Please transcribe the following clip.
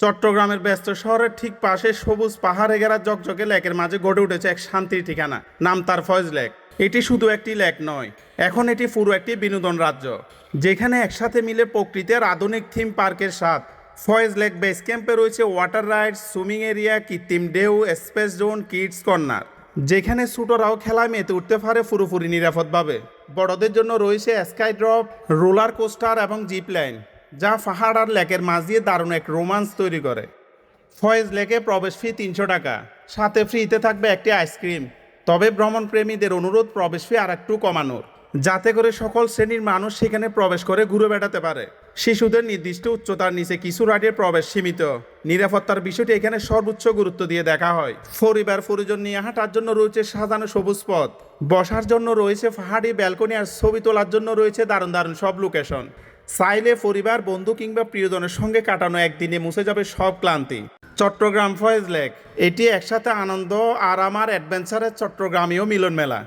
চট্টগ্রামের ব্যস্ত শহরের ঠিক পাশে সবুজ পাহাড়ে ঘেরা ঝকঝকে লেকের মাঝে গড়ে উঠেছে এক শান্তির ঠিকানা, নাম তার ফয়েজ লেক। এটি শুধু একটি লেক নয়, এখন এটি পুরো একটি বিনোদন রাজ্য, যেখানে একসাথে মিলে প্রকৃতির আধুনিক থিম পার্কের স্বাদ। ফয়েজ লেক বেস ক্যাম্পে রয়েছে ওয়াটার রাইডস, সুইমিং এরিয়া, কৃত্রিম ঢেউ, স্পেস জোন, কিডস কর্নার, যেখানে ছোটরাও খেলায় মেতে উঠতে পারে পুরোপুরি নিরাপদভাবে। বড়দের জন্য রয়েছে স্কাই ড্রপ, রোলার কোস্টার এবং জিপ লাইন, যা পাহাড় আর লেকের মাঝ দিয়ে দারুণ এক রোমান্স তৈরি করে। ফয়েজ লেকে প্রবেশ ফি ৩০০ টাকা, সাথে ফ্রিতে থাকবে একটি আইসক্রিম। তবে ভ্রমণ প্রেমীদের অনুরোধ প্রবেশ ফি আর একটু কমানোর, যাতে করে সকল শ্রেণীর মানুষ সেখানে প্রবেশ করে ঘুরে বেড়াতে পারে। শিশুদের নির্দিষ্ট উচ্চতার নিচে কিছু রাইডের প্রবেশ সীমিত। নিরাপত্তার বিষয়টি এখানে সর্বোচ্চ গুরুত্ব দিয়ে দেখা হয়। পরিবার পরিজন নিয়ে হাঁটার জন্য রয়েছে সাজানো সবুজ পথ, বসার জন্য রয়েছে পাহাড়ি ব্যালকনি, আর ছবি তোলার জন্য রয়েছে দারুণ দারুণ সব লোকেশন। চাইলে পরিবার, বন্ধু কিংবা প্রিয়জনের সঙ্গে কাটানো একদিনে মুছে যাবে সব ক্লান্তি। চট্টগ্রাম ফয়েজ লেক, এটি একসাথে আনন্দ, আরাম আর অ্যাডভেঞ্চারের চট্টগ্রামীয় মিলন মেলা।